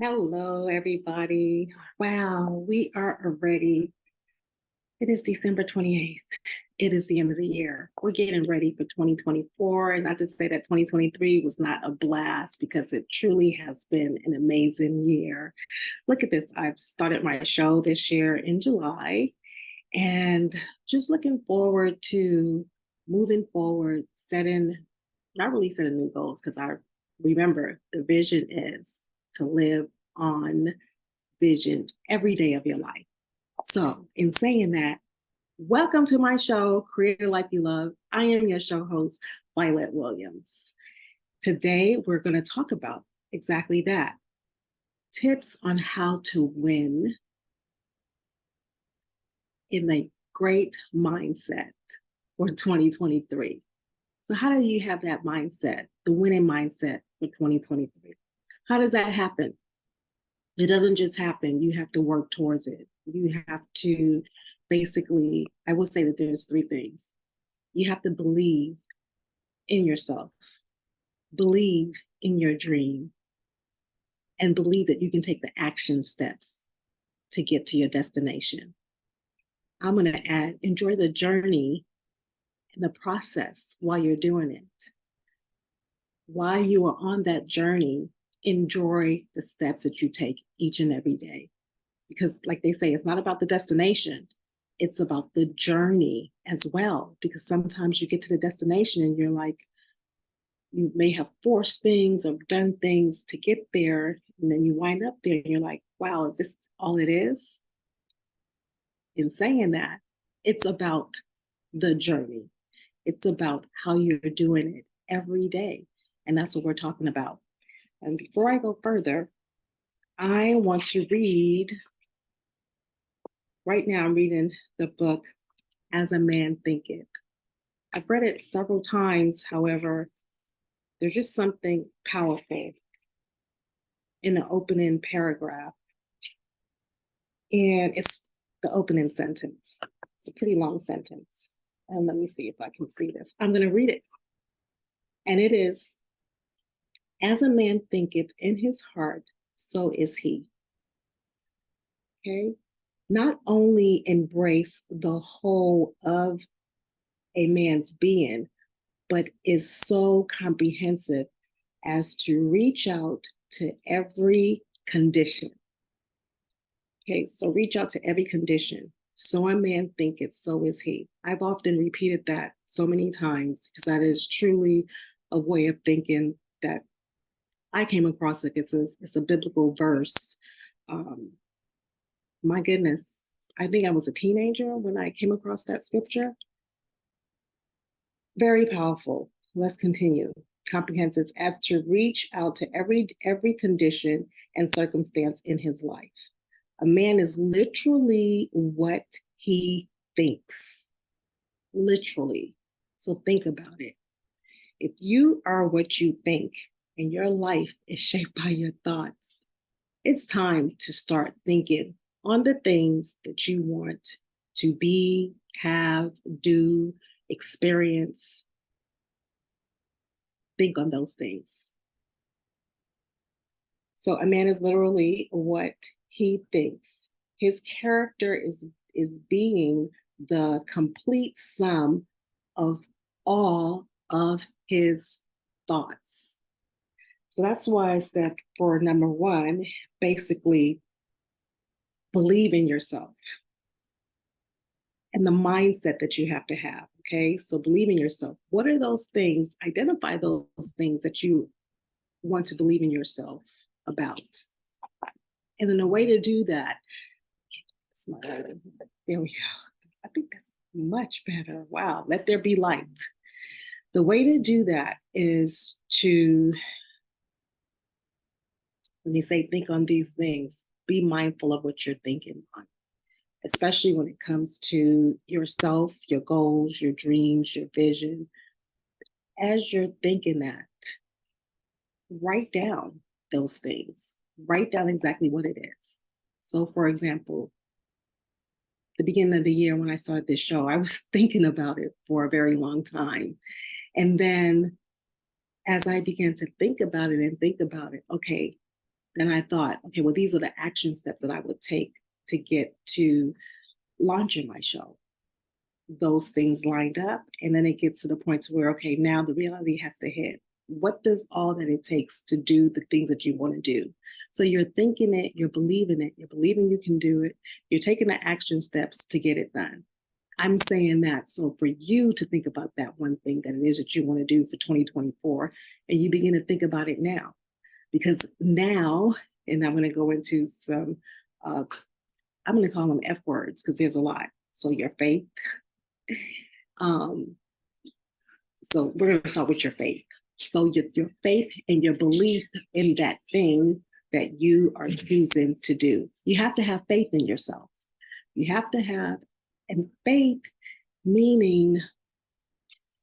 Hello, everybody. Wow, we are already, it is December 28th. It is the end of the year. We're getting ready for 2024. And not to say that 2023 was not a blast, because it truly has been an amazing year. Look at this. I've started my show this year in July and just looking forward to moving forward, not really setting new goals, because I remember the vision is to live on vision every day of your life. So, in saying that, welcome to my show, Create a Life You Love. I am your show host, Violet Williams. Today, we're going to talk about exactly that, tips on how to win in a great mindset for 2023. So, how do you have that mindset, the winning mindset for 2023? How does that happen? It doesn't just happen. You have to work towards it. You have to basically, I will say that there's three things. You have to believe in yourself, believe in your dream, and believe that you can take the action steps to get to your destination. I'm going to add, enjoy the journey and the process while you're doing it. While you are on that journey, enjoy the steps that you take each and every day. Because, like they say, it's not about the destination, it's about the journey as well. Because sometimes you get to the destination and you're like, you may have forced things or done things to get there. And then you wind up there and you're like, wow, is this all it is? In saying that, it's about the journey, it's about how you're doing it every day. And that's what we're talking about. And before I go further, I want to read. Right now, I'm reading the book As a Man Thinketh. I've read it several times. However, there's just something powerful in the opening paragraph. And it's the opening sentence. It's a pretty long sentence. And let me see if I can see this. I'm going to read it. And it is, as a man thinketh in his heart, so is he. Okay? Not only embrace the whole of a man's being, but is so comprehensive as to reach out to every condition. Okay, so reach out to every condition. So a man thinketh, so is he. I've often repeated that so many times because that is truly a way of thinking that I came across. Like it's a biblical verse. Um, my goodness, I think I was a teenager when I came across that scripture. Very powerful. Let's continue. Comprehensive as to reach out to every condition and circumstance in his life. A man is literally what he thinks. Literally. So think about it. If you are what you think and your life is shaped by your thoughts, it's time to start thinking on the things that you want to be, have, do, experience. Think on those things. So a man is literally what he thinks. His character is being the complete sum of all of his thoughts. So that's why I said for number one, basically believe in yourself and the mindset that you have to have. Okay. So believe in yourself. What are those things? Identify those things that you want to believe in yourself about. And then a way to do that, there we go. I think that's much better. Wow. Let there be light. The way to do that is to, when they say think on these things, be mindful of what you're thinking on, especially when it comes to yourself, your goals, your dreams, your vision. As you're thinking that, write down those things, write down exactly what it is. So, for example, the beginning of the year when I started this show, I was thinking about it for a very long time. And then as I began to think about it, okay, Then I thought, okay, well, these are the action steps that I would take to get to launching my show. Those things lined up. And then it gets to the point to where, okay, now the reality has to hit. What does all that it takes to do the things that you want to do? So you're thinking it, you're believing you can do it, you're taking the action steps to get it done. I'm saying that so for you to think about that one thing that it is that you want to do for 2024, and you begin to think about it now. Because now, and I'm going to go into some, I'm going to call them F words because there's a lot. So your faith. Um, so we're going to start with your faith. So your faith and your belief in that thing that you are choosing to do. You have to have faith in yourself. You have to have, and faith meaning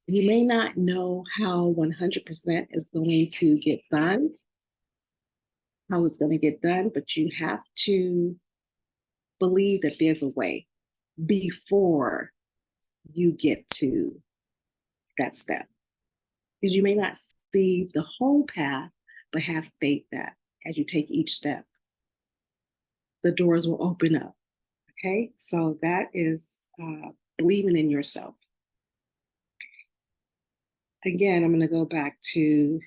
you may not know how 100% is going to get done, how it's going to get done, but you have to believe that there's a way before you get to that step. Because you may not see the whole path, but have faith that as you take each step, the doors will open up. Okay, so that is believing in yourself. Again, I'm going to go back to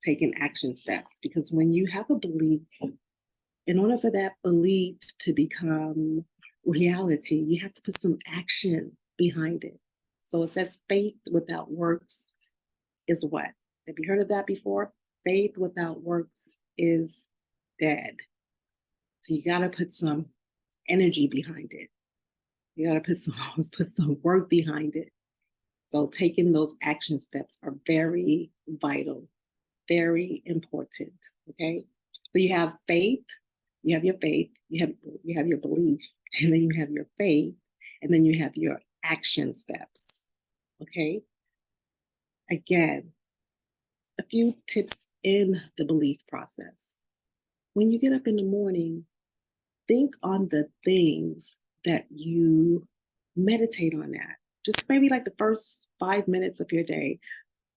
taking action steps because when you have a belief, in order for that belief to become reality, you have to put some action behind it. So it says faith without works is what? Have you heard of that before? Faith without works is dead. So you got to put some energy behind it. You got to put some work behind it. So taking those action steps are very vital, very important. Okay. So you have faith, you have your faith, you have your belief, and then you have your faith, and then you have your action steps. Okay. Again, a few tips in the belief process. When you get up in the morning, think on the things that you meditate on that. Just maybe like the first 5 minutes of your day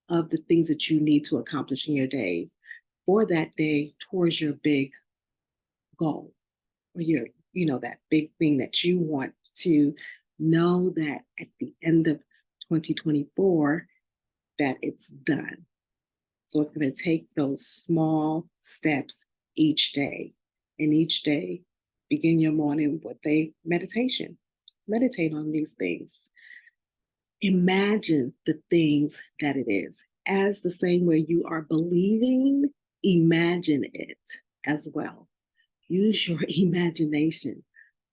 of the things that you need to accomplish in your day for that day towards your big goal or that big thing that you want to know that at the end of 2024 that it's done. So it's going to take those small steps each day. And each day, begin your morning with a meditation. Meditate on these things. Imagine the things that it is. As the same way you are believing, imagine it as well. Use your imagination.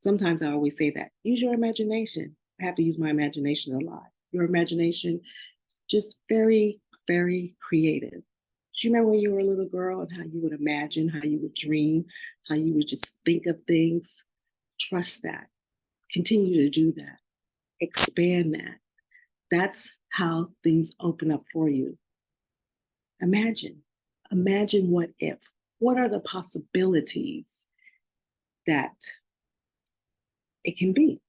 Sometimes I always say that. Use your imagination. I have to use my imagination a lot. Your imagination is just very, very creative. Do you remember when you were a little girl and how you would imagine, how you would dream, how you would just think of things? Trust that. Continue to do that. Expand that. That's how things open up for you. Imagine what if. What are the possibilities that it can be?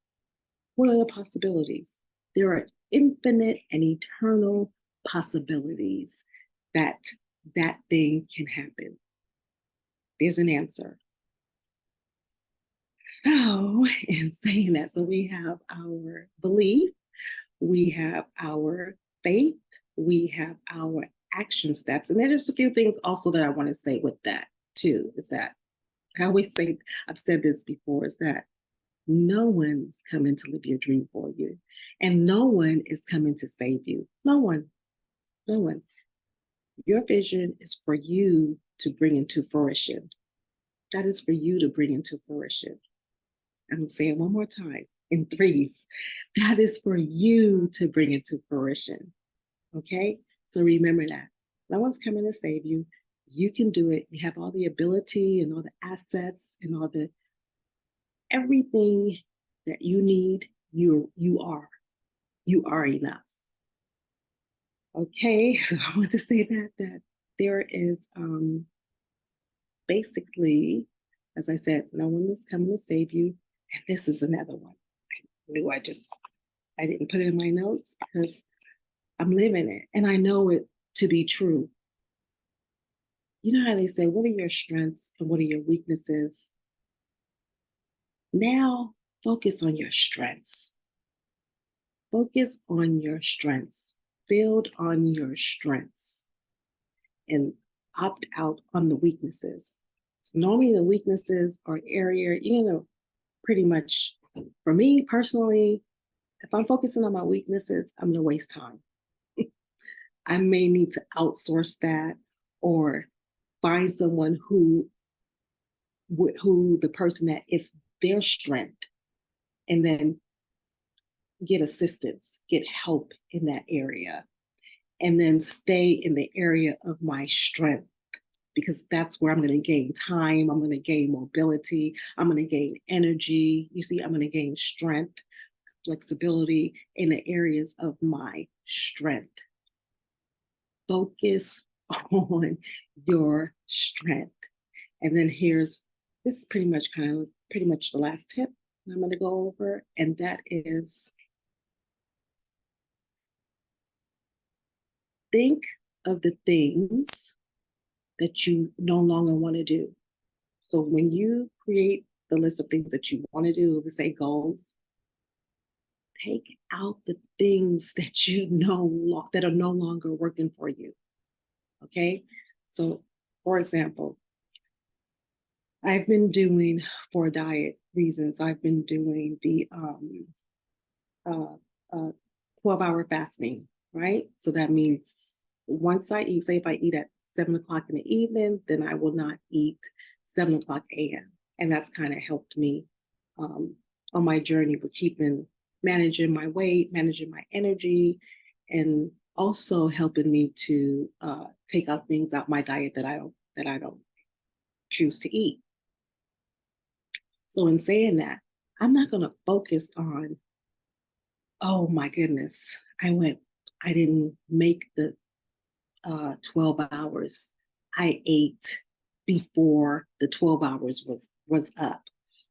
What are the possibilities? There are infinite and eternal possibilities that that thing can happen. There's an answer. So, in saying that, so we have our belief, we have our faith, we have our action steps. And there's a few things also that I want to say with that too, is that I always say, I've said this before, is that no one's coming to live your dream for you. And no one is coming to save you. No one. No one. Your vision is for you to bring into fruition. That is for you to bring into fruition. I'm going to say it one more time in threes. That is for you to bring into fruition. Okay? So remember that. No one's coming to save you. You can do it. You have all the ability and all the assets and all the everything that you need. You are enough. Okay, so I want to say that there is basically, as I said, no one is coming to save you. And this is another one. I didn't put it in my notes because I'm living it and I know it to be true. You know how they say, what are your strengths and what are your weaknesses? Now, focus on your strengths. Focus on your strengths. Build on your strengths and opt out on the weaknesses. So normally the weaknesses are area, pretty much for me personally, if I'm focusing on my weaknesses, I'm gonna waste time. I may need to outsource that or find someone who the person that is their strength, and then get assistance, get help in that area, and then stay in the area of my strength because that's where I'm going to gain time. I'm going to gain mobility. I'm going to gain energy. You see, I'm going to gain strength, flexibility in the areas of my strength. Focus on your strength. And then this is pretty much the last tip I'm going to go over, and that is think of the things that you no longer want to do. So when you create the list of things that you want to do, let's say goals, take out the things that that are no longer working for you. Okay. So for example, I've been doing, for diet reasons, I've been doing the uh, uh, 12-hour fasting, right? So that means once I eat, say if I eat at 7 o'clock in the evening, then I will not eat 7 o'clock a.m. And that's kind of helped me on my journey with managing my weight, managing my energy, and also helping me to take out things out my diet that I don't choose to eat. So in saying that, I'm not going to focus on, oh my goodness, I didn't make the 12 hours. I ate before the 12 hours was up.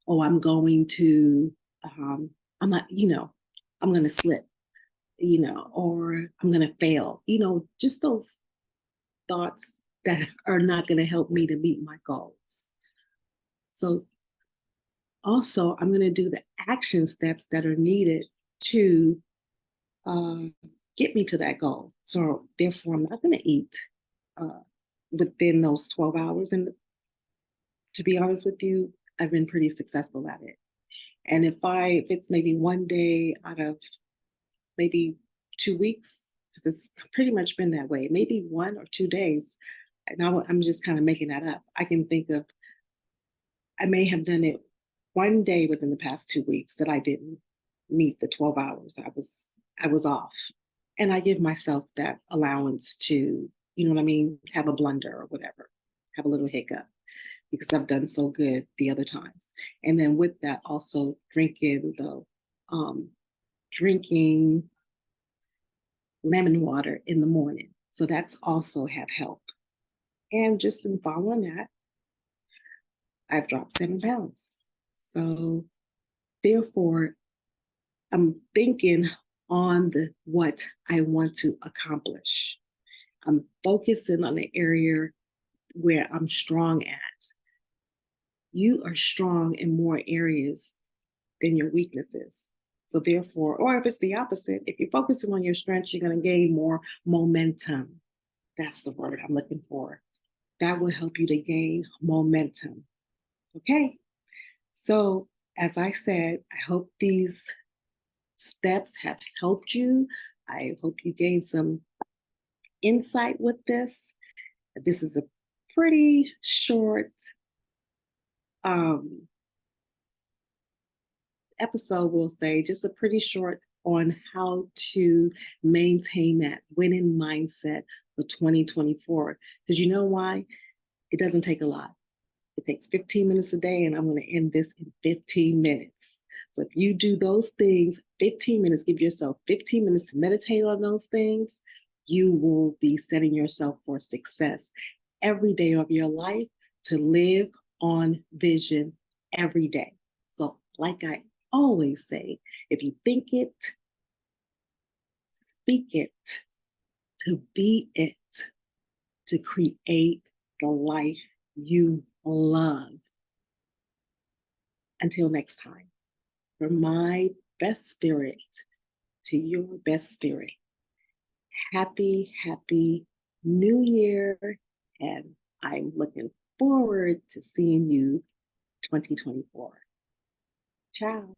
Oh, I'm going to, I'm not, I'm going to slip, or I'm going to fail, just those thoughts that are not going to help me to meet my goals. So also, I'm going to do the action steps that are needed to uh, get me to that goal. So therefore, I'm not going to eat uh, within those 12 hours. And to be honest with you, I've been pretty successful at it. And if it's maybe one day out of maybe 2 weeks, because it's pretty much been that way, maybe 1 or 2 days. And I'm just kind of making that up. I can think of, I may have done it one day within the past 2 weeks that I didn't meet the 12 hours. I was off. And I give myself that allowance to, you know what I mean, have a blunder or whatever, have a little hiccup because I've done so good the other times. And then with that, also drinking lemon water in the morning. So that's also have helped. And just in following that, I've dropped 7 pounds. So therefore, I'm thinking on what I want to accomplish. I'm focusing on the area where I'm strong at. You are strong in more areas than your weaknesses. So therefore, or if it's the opposite, if you're focusing on your strengths, you're going to gain more momentum. That's the word I'm looking for. That will help you to gain momentum. Okay. So as I said, I hope these steps have helped you. I hope you gain some insight with this. This is a pretty short episode, we'll say, just a pretty short on how to maintain that winning mindset for 2024. Because you know why? It doesn't take a lot. It takes 15 minutes a day, and I'm going to end this in 15 minutes. So if you do those things, 15 minutes, give yourself 15 minutes to meditate on those things, you will be setting yourself for success every day of your life to live on vision every day. So like I always say, if you think it, speak it, to be it, to create the life you love. Until next time, from my best spirit to your best spirit, happy New Year. And I'm looking forward to seeing you 2024. Ciao.